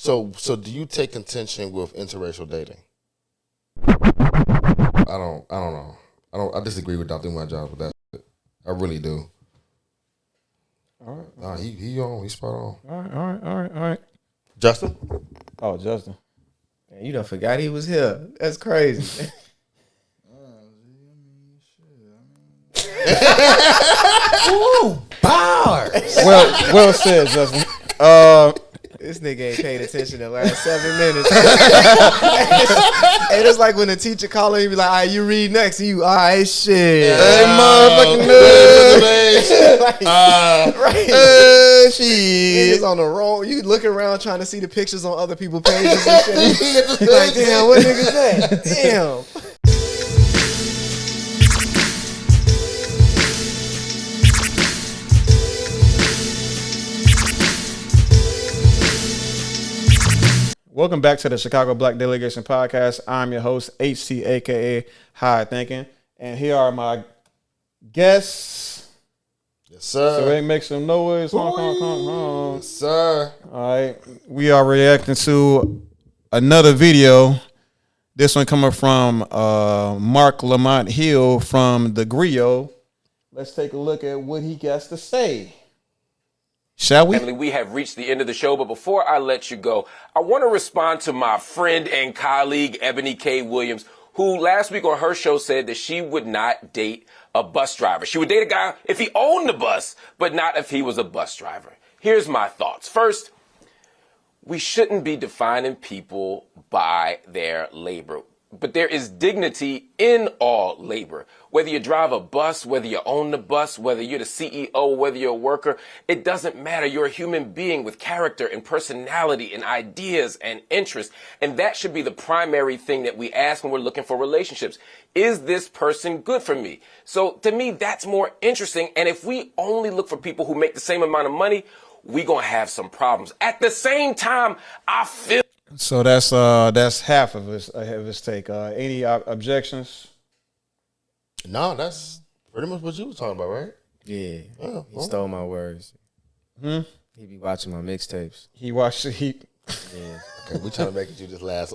So do you take contention with interracial dating? I don't know. I disagree with Dr. Umar with that shit. I really do. All right. Nah, he's spot on. All right. Justin? Oh, Justin. Man, you done forgot he was here. That's crazy. Ooh, bars. Well said, Justin. This nigga ain't paid attention the last 7 minutes. And it's like when the teacher call him, he be like, all right, you read next. And you, all right, shit. Hey, motherfucking nerd. Right. Shit. Niggas on the roll. You looking around trying to see the pictures on other people's pages and shit. You like, damn, what niggas that? Damn. Welcome back to the Chicago Black Delegation podcast. I'm your host, HC, a.k.a. High Thinking. And here are my guests. Yes, sir. So they make some noise. Honk, honk, honk, honk. Yes, sir. All right. We are reacting to another video. This one coming from Mark Lamont Hill from the Griot. Let's take a look at what he has to say. Shall we? Family, we have reached the end of the show, but before I let you go, I want to respond to my friend and colleague, Ebony K. Williams, who last week on her show said that she would not date a bus driver. She would date a guy if he owned the bus, but not if he was a bus driver. Here's my thoughts. First, we shouldn't be defining people by their labor. But there is dignity in all labor. Whether you drive a bus, whether you own the bus, whether you're the CEO, whether you're a worker, it doesn't matter. You're a human being with character and personality and ideas and interests. And that should be the primary thing that we ask when we're looking for relationships. Is this person good for me? So to me, that's more interesting. And if we only look for people who make the same amount of money, we're going to have some problems. At the same time, I feel... So that's half of his take. Any objections? No, that's pretty much what you was talking about, right? Yeah. Oh, He stole my words. He be watching my mixtapes. He watched. Yeah. Okay, we trying to make it you this last.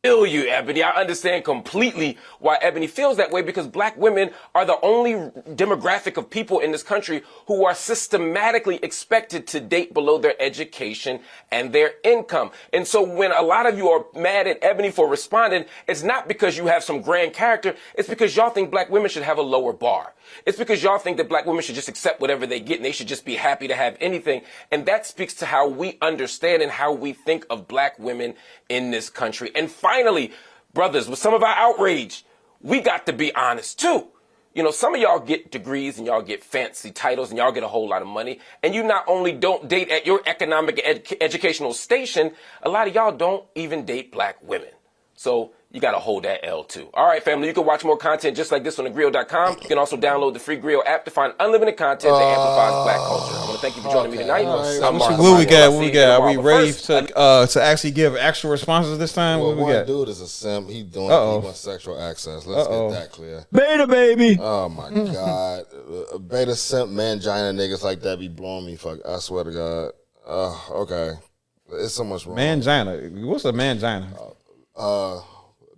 Feel you, Ebony. I understand completely why Ebony feels that way, because black women are the only demographic of people in this country who are systematically expected to date below their education and their income. And so when a lot of you are mad at Ebony for responding, it's not because you have some grand character. It's because y'all think black women should have a lower bar. It's because y'all think that black women should just accept whatever they get and they should just be happy to have anything. And that speaks to how we understand and how we think of black women in this country. And finally, brothers, with some of our outrage, we got to be honest too. You know, some of y'all get degrees and y'all get fancy titles and y'all get a whole lot of money. And you not only don't date at your economic educational station, a lot of y'all don't even date black women. So you got to hold that L too. All right, family, you can watch more content just like this on thegrio.com. You can also download the free Grio app to find unlimited content that amplifies black culture. I want to thank you for joining me tonight. I'm Mark What we got? Are we ready First, to actually give actual responses this time? Well, what we one got? dude is a simp. He wants sexual access. Let's get that clear. Beta baby. Oh my God, beta simp mangina niggas like that be blowing me. Fuck, I swear to God. Okay, it's so much wrong. Mangina. What's a mangina?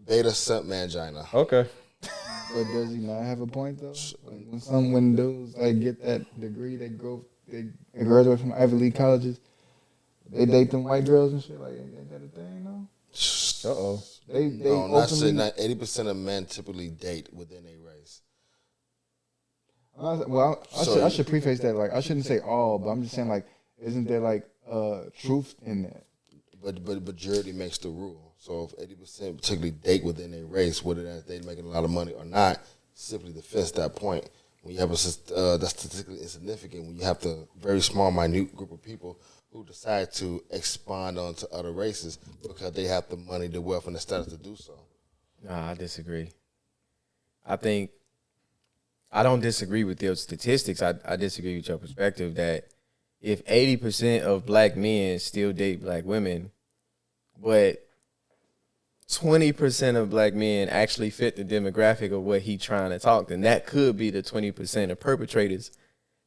Beta simp mangina. Okay. But does he not have a point though? Like when dudes like get that degree, they graduate from Ivy League colleges, they date them white girls and shit. Like ain't that a thing though? They no, not openly. not 80% of men typically date within a race. Well, I should preface that, like, I shouldn't say all, but I'm just saying, like, isn't there like truth in that? But majority makes the rule. So if 80% particularly date within a race, whether they're making a lot of money or not, simply defends that point. When you have that's statistically insignificant, when you have the very small, minute group of people who decide to expand onto other races because they have the money, the wealth, and the status to do so. Nah, I disagree. I don't disagree with your statistics. I disagree with your perspective that if 80% of black men still date black women, but 20% of black men actually fit the demographic of what he trying to talk, then that could be the 20% of perpetrators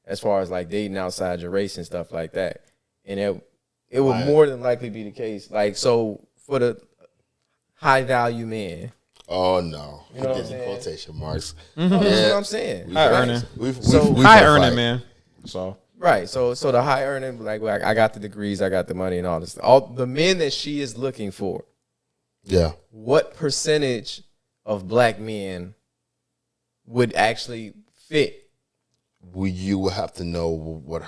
as far as like dating outside your race and stuff like that. And it would more than likely be the case. Like, so for the high value man. Oh no! You know what I'm He did saying? quotation marks. That's what I'm saying. High earning. High High earning, man. So Right. So the high earning, like I got the degrees, I got the money and all this. All the men that she is looking for. Yeah. What percentage of black men would actually fit? You will have to know what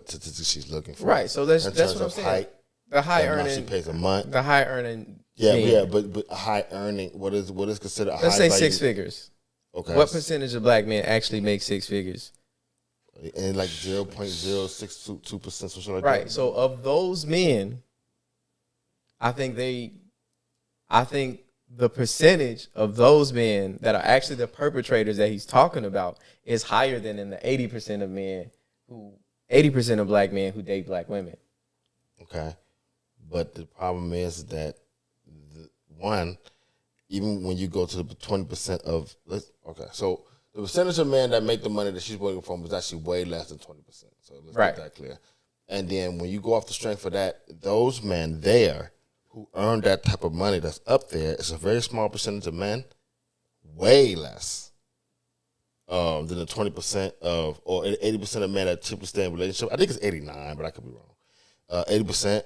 statistics she's looking for. Right. So that's what I'm saying. Height, the high earning. she pays a month. The high earning. Yeah, but high earning. What is considered a high? Let's say value? 6 figures. Okay. What percentage of black men actually make 6 figures? And like 0.062%, something like that. Right. So of those men, I think the percentage of those men that are actually the perpetrators that he's talking about is higher than in the 80% of men 80% of black men who date black women. Okay. But the problem is that one, even when you go to the 20% of so the percentage of men that make the money that she's working from is actually way less than 20%. So let's get that clear. And then when you go off the strength of that, those men there who earn that type of money that's up there, it's a very small percentage of men, way less than the 20% of, or 80% of men that typically stay in relationship. I think it's 89, but I could be wrong. 80%.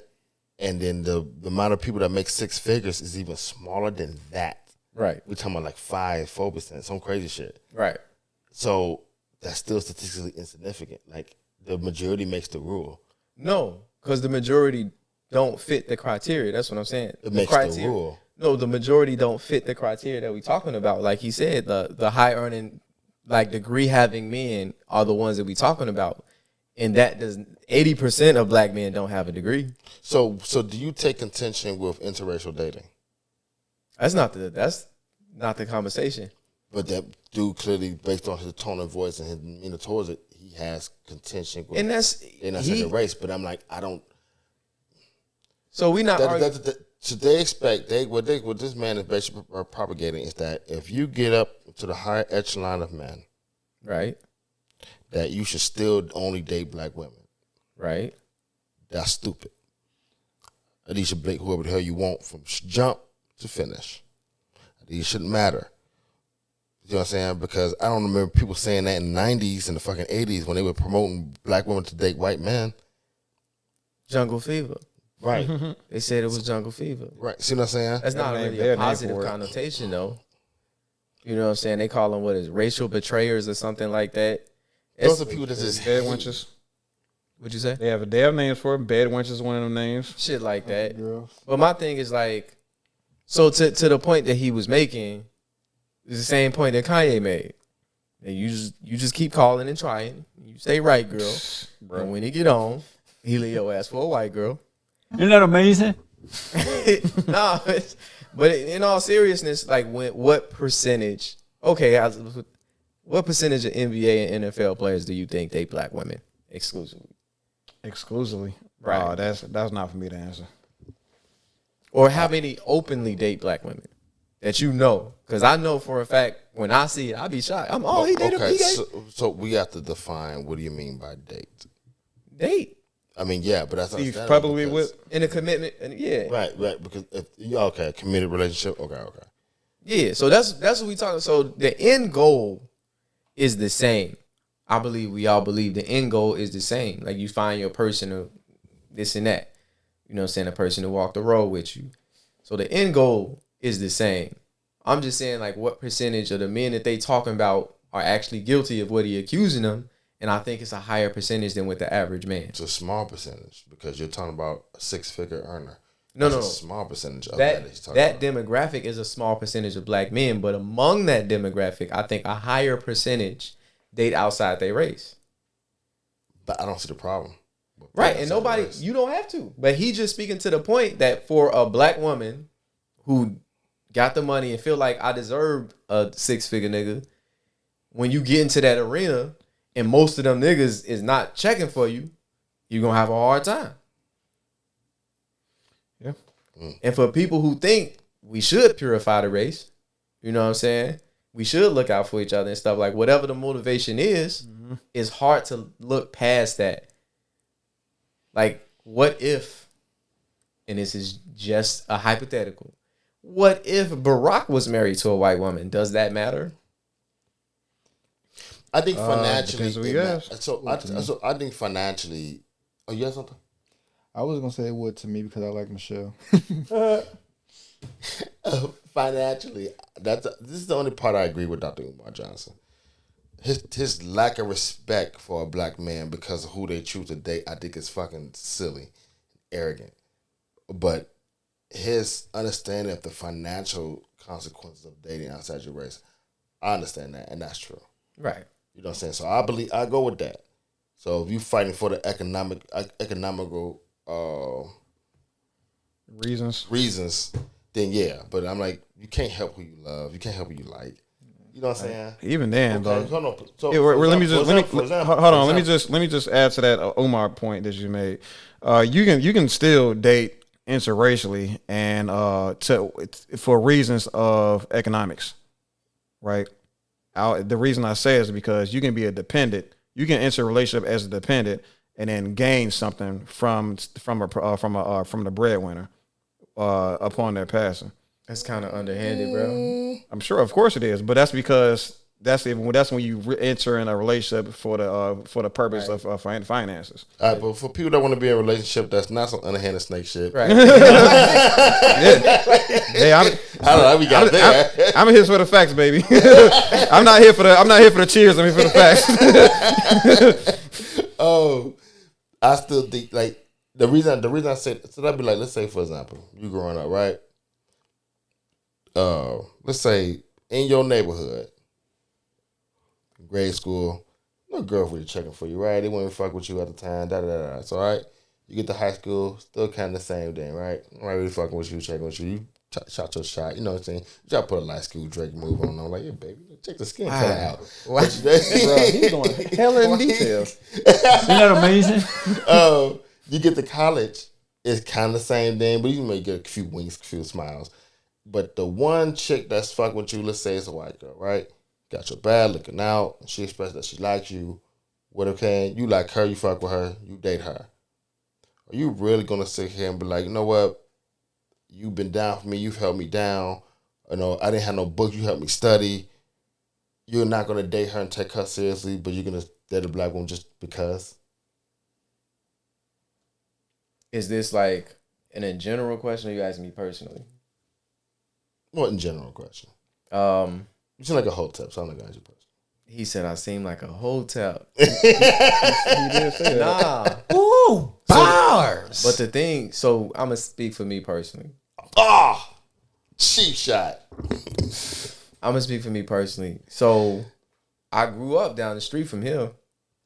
And then the amount of people that make 6 figures is even smaller than that. Right. We're talking about like 4%, some crazy shit. Right. So that's still statistically insignificant. Like the majority makes the rule. No, because the majority don't fit the criteria. That's what I'm saying. It makes the rule. No, the majority don't fit the criteria that we're talking about. Like he said, the high earning, like degree having men are the ones that we're talking about. And that does 80% of black men don't have a degree. So do you take contention with interracial dating? That's not the conversation. But that dude clearly, based on his tone of voice and his demeanor towards it, he has contention with. And that's second race. But I'm like, I don't. So we not. Should they expect what this man is basically propagating is that if you get up to the higher echelon of men, right, that you should still only date black women, right? That's stupid. At least you date whoever the hell you want from jump to finish. It shouldn't matter. You know what I'm saying? Because I don't remember people saying that in the 90s and the fucking 80s when they were promoting black women to date white men. Jungle fever. Right. They said it was jungle fever. Right. See what I'm saying? That's not really a positive connotation, though. You know what I'm saying? They call them, racial betrayers or something like that. Those are people that just bad wenches. What'd you say? They have names for it. Bad wenches is one of them names. Shit like that. But my thing is like, so to the point that he was making is the same point that Kanye made. And you just keep calling and trying. You stay right, girl. Bro. And when he get on, he leave your ass for a white girl. Isn't that amazing? No, but in all seriousness, like what percentage? Okay, what percentage of NBA and NFL players do you think date black women exclusively? Exclusively, right? Oh, that's not for me to answer. Or how many openly date black women that you know? Because I know for a fact when I see it, I be shocked. He dated. Okay, so we have to define what do you mean by date? Date. I mean, yeah, but that's probably with in a commitment, yeah. Right. Because if committed relationship. Okay. Yeah, so that's what we talking. So the end goal is the same. I believe we all believe the end goal is the same. Like you find your person of this and that. You know what I'm saying? A person to walk the road with you. So the end goal is the same. I'm just saying like what percentage of the men that they talking about are actually guilty of what he accusing them. And I think it's a higher percentage than with the average man. It's a small percentage because you're talking about a 6-figure earner. No. A small percentage of that he's talking about. That demographic demographic is a small percentage of black men, but among that demographic, I think a higher percentage date outside their race. But I don't see the problem. Right, and nobody, you don't have to. But he just speaking to the point that for a black woman who got the money and feel like I deserve a 6-figure nigga, when you get into that arena and most of them niggas is not checking for you, you're going to have a hard time. Yeah. And for people who think we should purify the race, you know what I'm saying? We should look out for each other and stuff. Like whatever the motivation is, it's hard to look past that. Like what if, and this is just a hypothetical, what if Barack was married to a white woman? Does that matter? I think financially, depends who you ask. so I think financially. Oh, you have something? I was gonna say it would to me because I like Michelle. Financially, this is the only part I agree with Dr. Umar Johnson. His lack of respect for a black man because of who they choose to date, I think is fucking silly, arrogant. But his understanding of the financial consequences of dating outside your race, I understand that, and that's true. Right. You know what I'm saying? So I go with that. So if you fighting for the economical reasons, then yeah. But I'm like, you can't help who you love. You can't help who you like. You know what I'm saying? Even then, Okay, bro. hold on. So, Let me just just add to that Omar point that you made. You can still date interracially and for reasons of economics, right? The reason I say is because you can be a dependent. You can enter a relationship as a dependent and then gain something from the breadwinner upon their passing. That's kind of underhanded, bro. I'm sure, of course it is, but that's because that's when you enter in a relationship for the purpose of finances. All right, but for people that want to be in a relationship, that's not some underhanded snake shit. Right. Hey, I don't know how we got there. I'm here for the facts, baby. I'm not here for the cheers. I'm here for the facts. Oh, I still think like the reason I said so that'd be like, let's say for example, you growing up, right? Let's say in your neighborhood, grade school, no girl really checking for you, right? They wouldn't fuck with you at the time, da da da. So, all right, you get to high school, still kind of the same thing, right? I'm not really fucking with you, checking with you. You shot your shot, you know what I'm saying? You try to put a light school Drake move on. I'm like, yeah, baby, check the skin color out. Bro, he's going hella in details. Isn't that amazing? You get to college, it's kind of the same thing, but you may get a few winks, a few smiles. But the one chick that's fucking with you, let's say it's a white girl, right? Got your bad looking out. She expressed that she likes you. What okay? You like her, you fuck with her, you date her. Are you really gonna sit here and be like, you know what? You've been down for me, you've held me down. You know, I didn't have no book, you helped me study. You're not gonna date her and take her seriously, but you're gonna date a black woman just because? Is this like in general question or you asking me personally? What in general question? You seem like a hotep, so I'm not gonna ask you personally. He said I seem like a hotep. He did say that. Nah. Ooh, bars. But the thing, so I'm gonna speak for me personally. Cheap shot. I'm gonna speak for me personally. So I grew up down the street from here.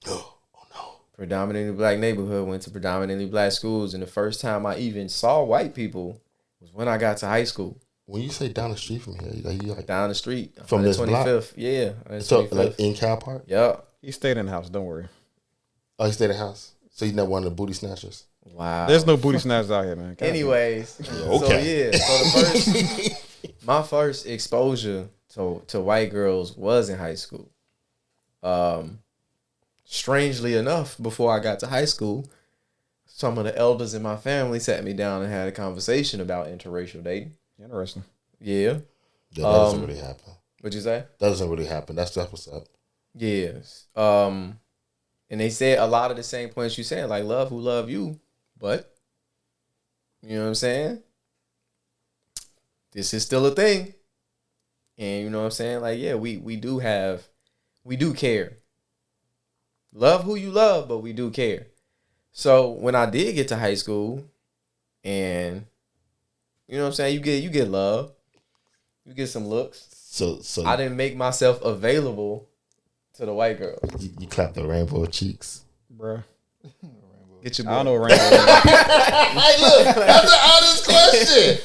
Oh no. Predominantly black neighborhood, went to predominantly black schools, and the first time I even saw white people was when I got to high school. When you say down the street from here, you like Down the street from this 25th. Yeah. so 25th. like in Cal Park? Yeah. He stayed in the house. Don't worry. Oh, he stayed in the house. So he's not one of the booty snatchers. Wow. There's no booty snatchers out here, man. Anyways, okay. So my first exposure to white girls was in high school. Strangely enough, before I got to high school, some of the elders in my family sat me down and had a conversation about interracial dating. Interesting. Yeah. Yeah, that doesn't really happen. What'd you say? That doesn't really happen. That's what's up. Yes. And they said a lot of the same points you said, like love who love you, but you know what I'm saying? This is still a thing. And you know what I'm saying? Like, yeah, we do care. Love who you love, but we do care. So when I did get to high school and you know what I'm saying, you get love. You get some looks. So I didn't make myself available to the white girls. you clap the rainbow cheeks. Bruh. Get your I don't know what rainbow is. Hey, look, that's an honest question.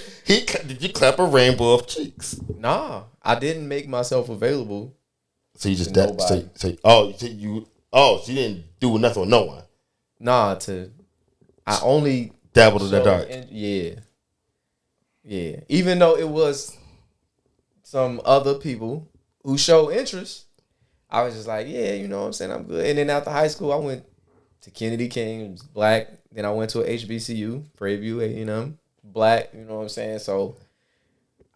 Did you clap a rainbow of cheeks? Nah, I didn't make myself available. So you just To nobody. so you didn't do nothing with no one. Nah, I only Dabbled in the showed dark. Yeah. Even though it was some other people who show interest, I was just like, yeah, you know what I'm saying, I'm good. And then after high school, I went to Kennedy King, it was black. Then I went to a HBCU, Prairie View, A&M, black, you know what I'm saying? So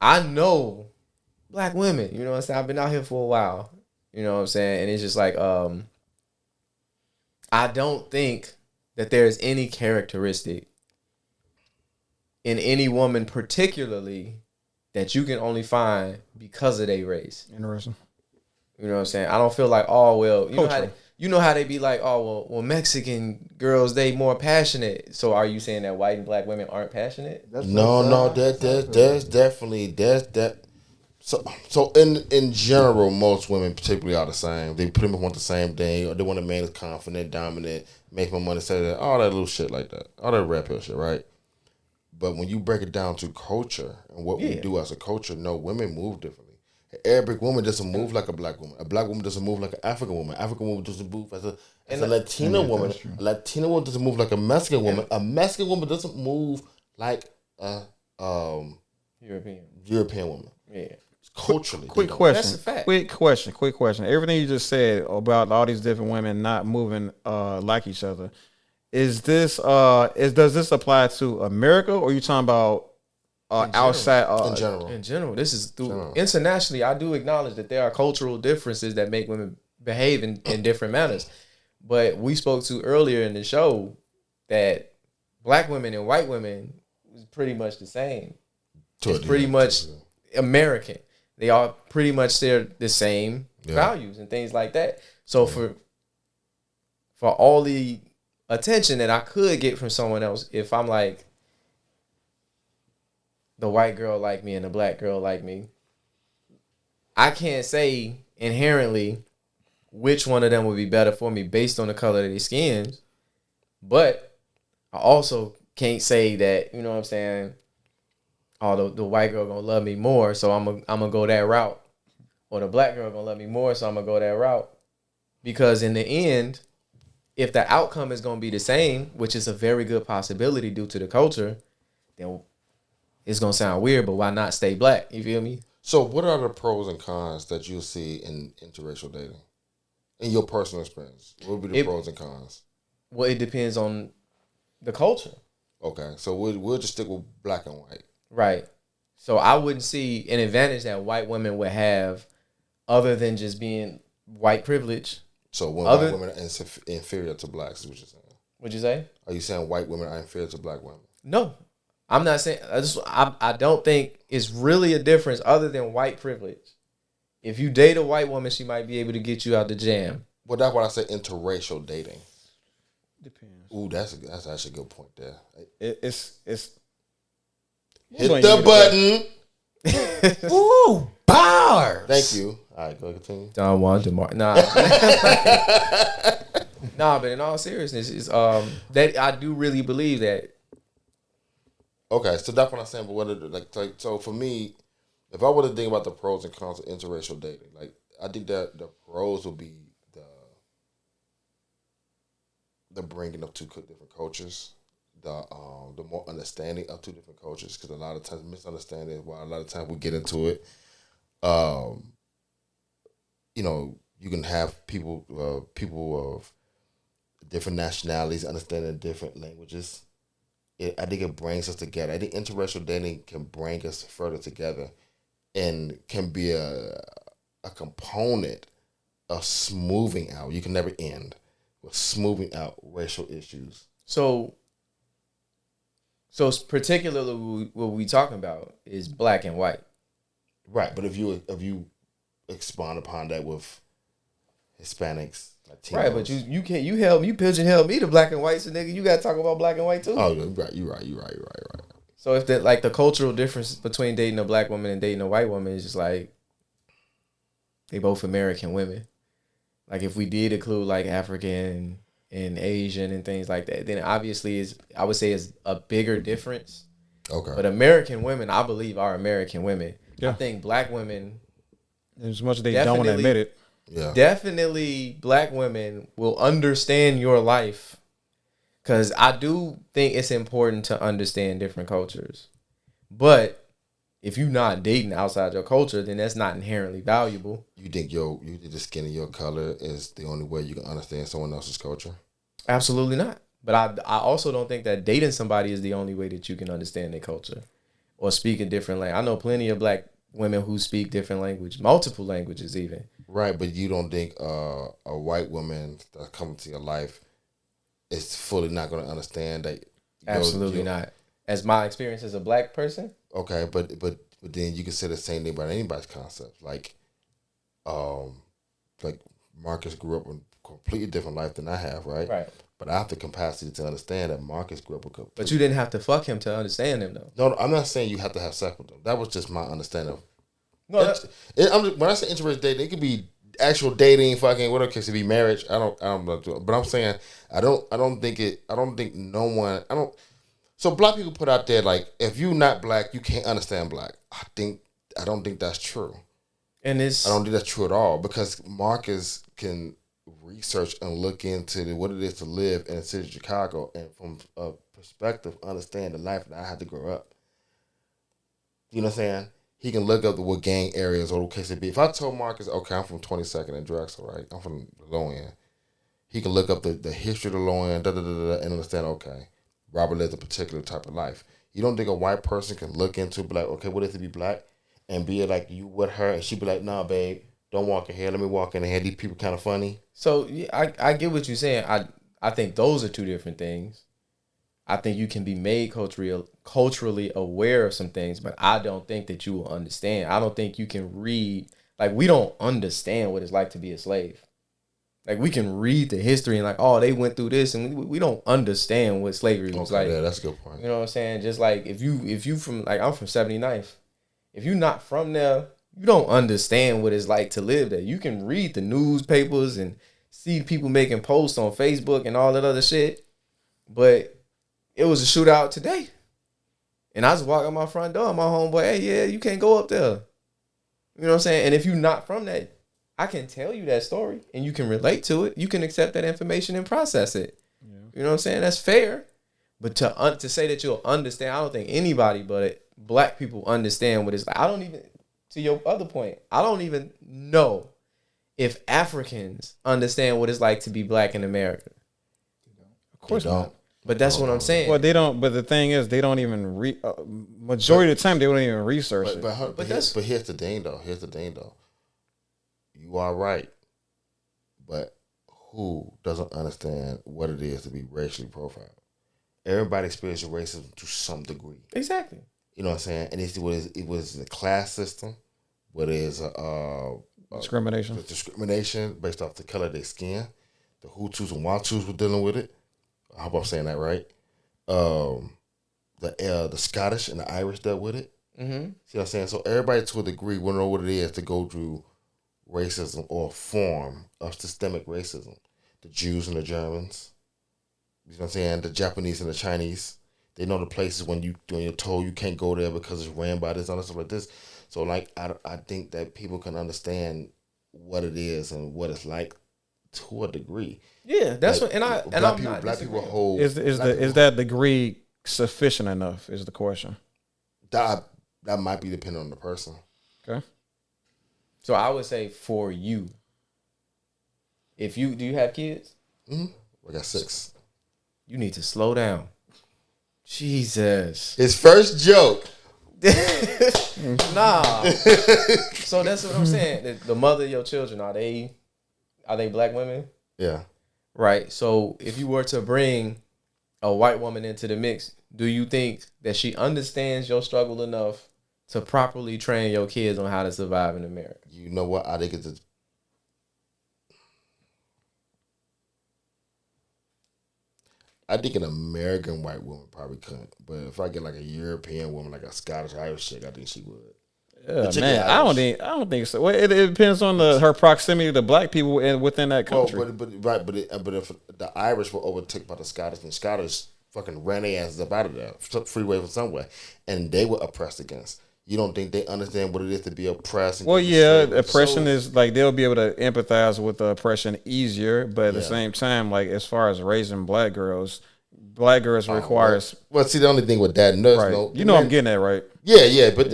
I know black women, you know what I'm saying? I've been out here for a while, you know what I'm saying? And it's just like, I don't think that there's any characteristic in any woman particularly that you can only find because of their race. Interesting. You know what I'm saying? I don't feel like, oh, well, Culture. you know how they be like, oh, well, Mexican girls, they more passionate. So are you saying that white and black women aren't passionate? There's definitely that. So in general, most women particularly are the same. They pretty much want the same thing, or they want a man that's confident, dominant, make more money, say that, all that little shit like that, all that red pill shit, right? But when you break it down to culture and what we do as a culture, no, women move differently. An Arabic woman doesn't move like a black woman. A black woman doesn't move like an African woman. African woman doesn't move as a Latina woman. A Latina woman doesn't move like a Mexican woman. A Mexican woman doesn't move like a European woman. Yeah. Culturally. Quick question. That's a fact. Quick question. Everything you just said about all these different women not moving like each other. Does this apply to America, or are you talking about outside? In general. This is internationally. I do acknowledge that there are cultural differences that make women behave in different manners. But we spoke to earlier in the show that black women and white women is pretty much the same. It's pretty much American. They all pretty much share the same values and things like that. So for all the attention that I could get from someone else, if I'm like, the white girl like me and the black girl like me, I can't say inherently which one of them would be better for me based on the color of their skins. But I also can't say that, you know what I'm saying, oh, the white girl gonna love me more, so I'm gonna go that route. Or the black girl gonna love me more, so I'm gonna go that route. Because in the end, if the outcome is gonna be the same, which is a very good possibility due to the culture, then it's gonna sound weird, but why not stay black? You feel me? So what are the pros and cons that you see in interracial dating? In your personal experience, what would be the pros and cons? Well, it depends on the culture. Okay, so we'll just stick with black and white. Right. So I wouldn't see an advantage that white women would have other than just being white privilege. So white women are inferior to blacks is what you're saying. What'd you say? Are you saying white women are inferior to black women? No. I'm not saying. I don't think it's really a difference other than white privilege. If you date a white woman, she might be able to get you out the jam. Well, that's what I say interracial dating. Depends. Ooh, that's actually a good point there. It's hit the button. Ooh, bars. Thank you. All right, go continue. Don Juan DeMar. Nah. Nah, but in all seriousness, it's that I do really believe that. Okay, so that's what I'm saying. But what so for me, if I were to think about the pros and cons of interracial dating, like I think that the pros would be the bringing of two different cultures, the more understanding of two different cultures, because a lot of times misunderstanding is why a lot of times we get into it. You know, you can have people of different nationalities understanding different languages. I think it brings us together. I think interracial dating can bring us further together and can be a component of smoothing out. You can never end with smoothing out racial issues. So particularly what we talking about is black and white. Right, but if you expand upon that with Hispanics, Latinos. Right, but you can't you pigeonhole me to black and white, so nigga, you gotta talk about black and white too. Oh, you're right. So if the cultural difference between dating a black woman and dating a white woman is just like they both American women. Like if we did include like African and Asian and things like that, then obviously I would say is a bigger difference. Okay. But American women, I believe, are American women. Yeah. I think black women, as much as they don't want to admit it. Yeah. Definitely black women will understand your life. Because I do think it's important to understand different cultures. But if you're not dating outside your culture, then that's not inherently valuable. You think the skin of your color is the only way you can understand someone else's culture? Absolutely not. But I also don't think that dating somebody is the only way that you can understand their culture or speak a different language. I know plenty of black women who speak different language, multiple languages even. Right, but you don't think a white woman that comes to your life is fully not going to understand that? Absolutely not. As my experience as a black person. Okay, but then you can say the same thing about anybody's concept. Like Marcus grew up in a completely different life than I have, right? Right. But I have the capacity to understand that Marcus grew up with. But you didn't have to fuck him to understand him, though. No, I'm not saying you have to have sex with them. That was just my understanding. No, When I say interracial dating, it could be actual dating, fucking whatever case it be marriage. I don't know. But I'm saying I don't think no one. So black people put out there like, if you not black, you can't understand black. I don't think that's true. And I don't think that's true at all, because Marcus can research and look into what it is to live in the city of Chicago, and from a perspective, understand the life that I had to grow up. You know what I'm saying? He can look up what gang areas or what case it be. If I told Marcus, okay, I'm from 22nd and Drexel, right? I'm from the low end. He can look up the history of the low end, and understand, okay, Robert lives a particular type of life. You don't think a white person can look into, be like, okay, what is it to be black? And be like, you with her, and she be like, nah, babe, don't walk in here. Let me walk in here. These people kind of funny. So yeah, I get what you're saying. I think those are two different things. I think you can be made culturally aware of some things, but I don't think that you will understand. I don't think you can read. Like, we don't understand what it's like to be a slave. Like, we can read the history and like, oh, they went through this, and we don't understand what slavery was like. Yeah, that's a good point. You know what I'm saying? Just like if you from, like, I'm from 79th. If you're not from there, you don't understand what it's like to live there. You can read the newspapers and see people making posts on Facebook and all that other shit, but it was a shootout today. And I just walk out my front door, my homeboy, hey, yeah, you can't go up there. You know what I'm saying? And if you're not from that, I can tell you that story and you can relate to it. You can accept that information and process it. Yeah. You know what I'm saying? That's fair. But to say that you'll understand, I don't think anybody but black people understand what it's like. I don't even, to your other point, I don't even know if Africans understand what it's like to be black in America. Of course not. But that's what I'm saying. Well, they don't. But the thing is, they don't even majority of the time they don't even research it. But here's the thing, though. You are right, but who doesn't understand what it is to be racially profiled? Everybody experiences racism to some degree. Exactly. You know what I'm saying? And it was the class system, what is discrimination based off the color of their skin. The Hutus and Watus were dealing with it. I hope I'm saying that right. The Scottish and the Irish dealt with it. Mm-hmm. See what I'm saying? So everybody to a degree will know what it is to go through racism or a form of systemic racism. The Jews and the Germans. You know what I'm saying? The Japanese and the Chinese. They know the places when you're told you can't go there because it's ran by this and stuff like this. So like I think that people can understand what it is and what it's like to a degree. Yeah, that's like, black people hold. Is that degree sufficient enough? Is the question. That might be dependent on the person. Okay. So I would say for you, do you have kids? Mm-hmm. I got 6. You need to slow down. Jesus. His first joke. Nah. So that's what I'm saying. The mother of your children, are they black women? Yeah. Right. So if you were to bring a white woman into the mix, do you think that she understands your struggle enough to properly train your kids on how to survive in America? You know what? I think an American white woman probably couldn't. But if I get like a European woman, like a Scottish Irish chick, I think she would. Yeah, man, I don't think so. Well, it depends on her proximity to black people within that country. Oh, but if the Irish were overtaken by the Scottish, and the Scottish fucking ran their asses up out of there, freeway from somewhere, and they were oppressed against. You don't think they understand what it is to be oppressed? Well, yeah, oppression is like they'll be able to empathize with the oppression easier, but at the same time, like as far as raising black girls requires. Well, see, the only thing with that, I'm getting that right. Yeah, but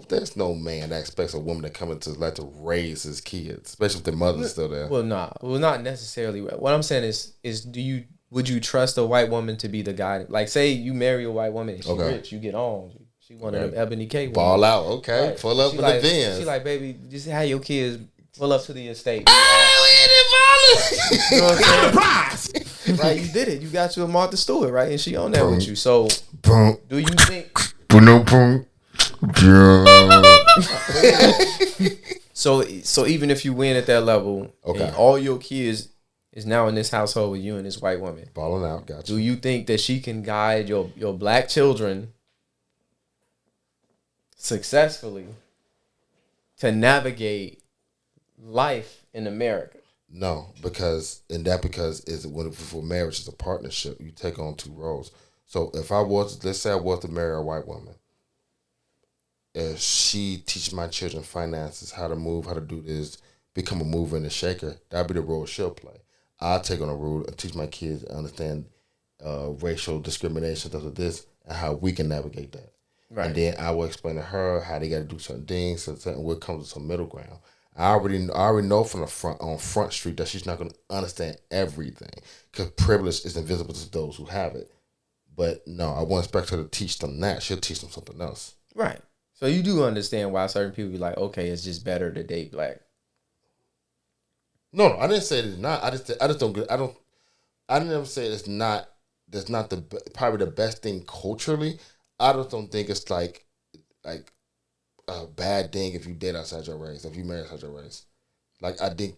there's no man that expects a woman to come into like to raise his kids, especially if their mother's still there. Well, not necessarily. What I'm saying is do you would you trust a white woman to be the guy? Like, say you marry a white woman and she Okay. rich, you get on. She one of them Ebony K women. Ball out, okay. Right. Pull up She with like, the Benz. She like, baby, just have your kids pull up to the estate. We You know what I'm Prize. saying? Right, you did it. You got you a Martha Stewart, right? And she on there with you. So, Boom. do you think? Boom. Boom. So even if you win at that level, Okay. and all your kids is now in this household with you and this white woman, Balling out, gotcha. do you think that she can guide your black children successfully to navigate life in America? No, because is when for marriage is a partnership. You take on two roles. So if let's say I was to marry a white woman, if she teach my children finances, how to move, how to do this, become a mover and a shaker, that'd be the role she'll play. I'll take on a role and teach my kids to understand racial discrimination, stuff like this, and how we can navigate that. Right. And then I will explain to her how they got to do certain things, and what comes to some middle ground. I already know from the front street that she's not going to understand everything because privilege is invisible to those who have it. But no, I won't expect her to teach them that. She'll teach them something else. Right. So you do understand why certain people be like, okay, it's just better to date black. No, I didn't say it's not. I just don't. I didn't ever say it's not. That's not probably the best thing culturally. I just don't think it's like a bad thing if you date outside your race, if you marry outside your race. Like, I think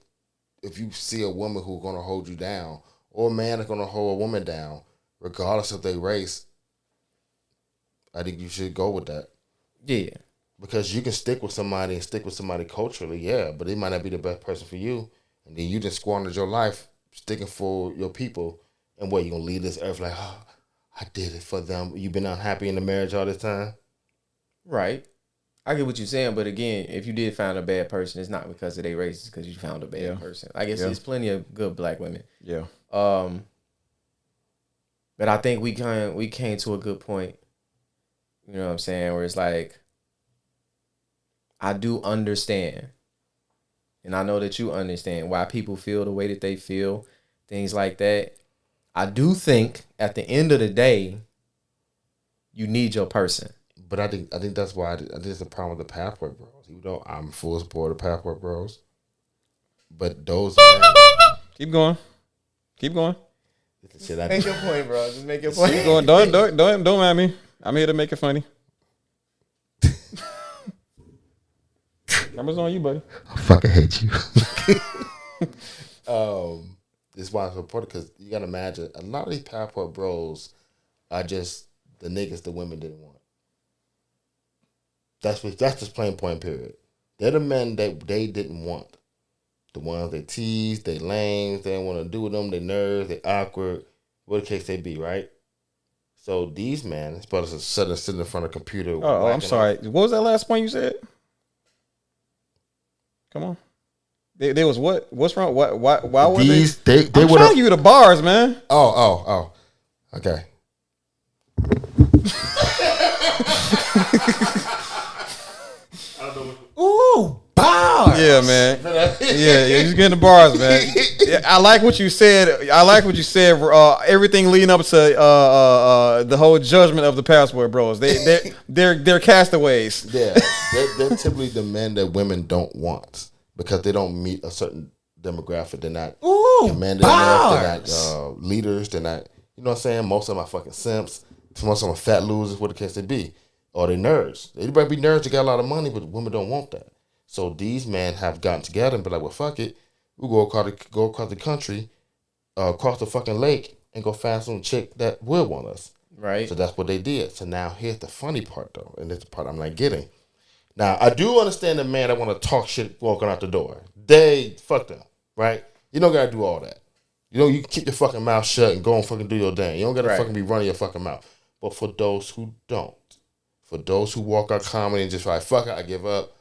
if you see a woman who's going to hold you down, or a man that's going to hold a woman down, regardless of their race, I think you should go with that. Yeah. Because you can stick with somebody culturally, yeah, but it might not be the best person for you. And then you just squandered your life sticking for your people. And what, you going to leave this earth like, oh, I did it for them. You've been unhappy in the marriage all this time? Right. I get what you're saying, but again, if you did find a bad person, it's not because of their race, it's because you found a bad person. I guess there's plenty of good black women. Yeah. But I think we came to a good point. You know what I'm saying? Where it's like, I do understand, and I know that you understand why people feel the way that they feel, things like that. I do think at the end of the day, you need your person. But I think that's why I think it's the problem with the Pathway Bros. Even though I'm full support of the Pathway Bros, but those Keep going. shit I Make your point, bro. Just make your point. Keep going. Don't mind me. I'm here to make it funny. Camera's on you, buddy. I fucking hate you. This is why I support it, because you gotta imagine a lot of these Pathway Bros are just the niggas the women didn't want. That's just plain point, period. They're the men that they didn't want. The ones they teased, they lame, they didn't want to do with them, they nerves, they awkward, whatever the case they be, right? So these men, it's supposed to sit in front of a computer. Oh, I'm sorry. What was that last point you said? Come on. There was what? What's wrong? Why were these, they? they I'm would trying to give you the bars, man. Oh. Okay. Ooh, bars. Yeah, man. Yeah, you're getting the bars, man. Yeah, I like what you said. Everything leading up to the whole judgment of the Passport Bros. They're castaways. Yeah, they're typically the men that women don't want because they don't meet a certain demographic. They're not commanding enough. They're not leaders. They're not. You know what I'm saying? Most of them are fucking simps. Most of them are fat losers. What the case they be. Or they nerds. Anybody be nerds that got a lot of money, but women don't want that. So these men have gotten together and be like, well, fuck it. We'll go across the country, across the fucking lake, and go find some chick that will want us. Right. So that's what they did. So now here's the funny part, though, and this is the part I'm not getting. Now, I do understand the man that want to talk shit walking out the door. Fuck them, right? You don't got to do all that. You keep your fucking mouth shut and go and fucking do your thing. You don't got to fucking be running your fucking mouth. But for those who don't, for those who walk out comedy and just like, fuck it, I give up,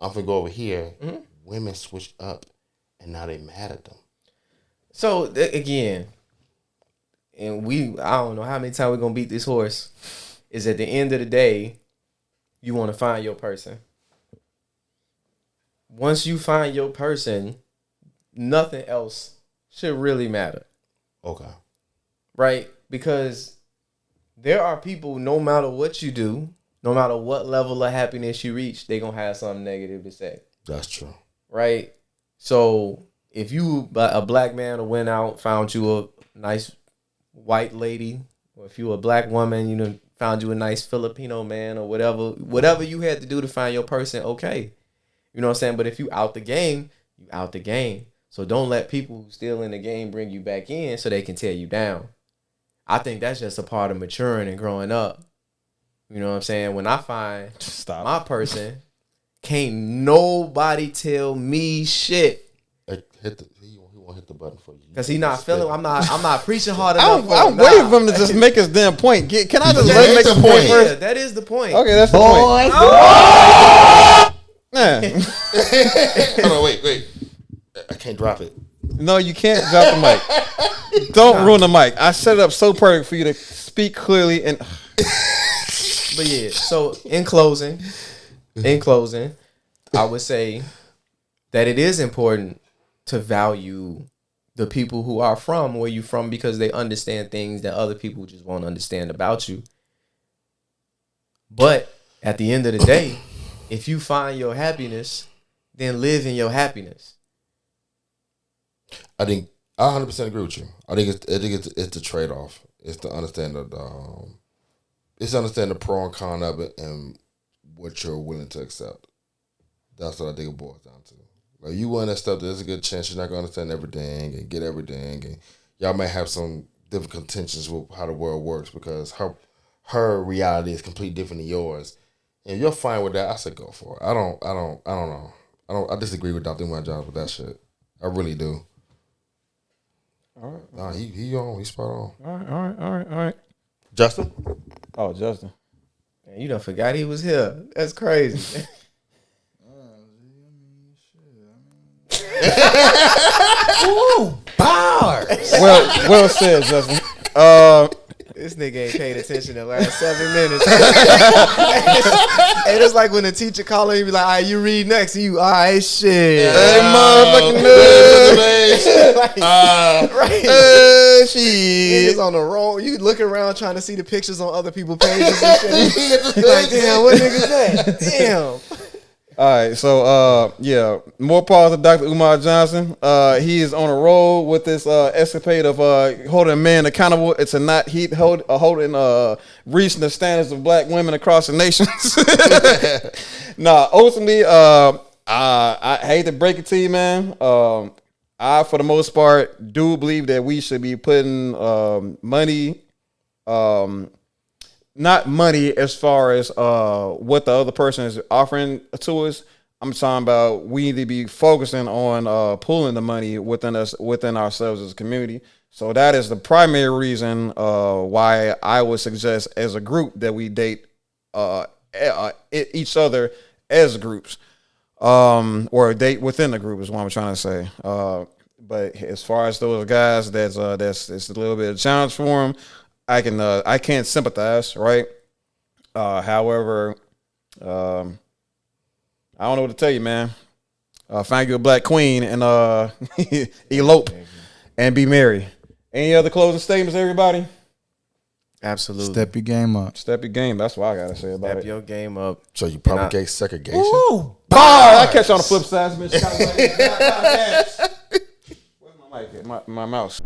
I'm going to go over here, women switch up and now they mad at them. So, again, and I don't know how many times we're going to beat this horse, is at the end of the day, you want to find your person. Once you find your person, nothing else should really matter. Okay. right? Because there are people, no matter what you do, no matter what level of happiness you reach, they gonna have something negative to say. That's true. Right? So if you, a black man, went out, found you a nice white lady, or if you a black woman, you know, found you a nice Filipino man or whatever you had to do to find your person, okay. You know what I'm saying? But if you out the game, you out the game. So don't let people who still in the game bring you back in so they can tear you down. I think that's just a part of maturing and growing up. You know what I'm saying? When I find my person, can't nobody tell me shit. He won't hit the button for you. Cause he not feeling. I'm not preaching hard enough. I'm waiting for him to just make his damn point. Can I just let him make the point Yeah, first? that is the point. Okay, that's the point. Man. Hold on, wait. I can't drop it. No, you can't drop the mic. Don't ruin the mic. I set it up so perfect for you to speak clearly and. But yeah, so in closing, I would say that it is important to value the people who are from where you from because they understand things that other people just won't understand about you. But at the end of the day, if you find your happiness, then live in your happiness. I 100% agree with you. I think it's a trade off. It's to understand the pro and con of it and what you're willing to accept. That's what I think it boils down to. Like, you willing to accept there's a good chance you're not going to understand everything and get everything, and y'all may have some different contentions with how the world works because her reality is completely different than yours. And if you're fine with that, I say go for it. I don't know. I disagree with Dr. Umar Jones with that shit. I really do. All right. Nah, he's spot on. All right. Justin? Oh, Justin. Man, you done forgot he was here. That's crazy. Ooh, bars. Well said, Justin. This nigga ain't paid attention the last 7 minutes. And it's like when the teacher call him, he be like, all right, you read next. And you, all right, shit. Hey, motherfucking nerd. Right. Shit. Niggas on the roll. You looking around trying to see the pictures on other people's pages and shit. You like, damn, what niggas that? Damn. All right, so more pause of Dr. Umar Johnson. He is on a roll with this escapade of holding a man accountable. It's not holding reaching the standards of black women across the nations. Ultimately, I hate to break it to you, man. I, for the most part, do believe that we should be putting money. Not money as far as what the other person is offering to us. I'm talking about we need to be focusing on pulling the money within ourselves as a community. So that is the primary reason why I would suggest as a group that we date each other as groups, or date within the group is what I'm trying to say. But as far as those guys, that's it's a little bit of a challenge for them. I can't sympathize, right? However, I don't know what to tell you, man. Find you a black queen and elope and be married. Any other closing statements, everybody? Absolutely. Step your game up. Step your game. That's what I gotta say about Step it. your game up. So you propagate segregation? Ooh, I catch you on the flip side. Where's my mic? My mouse.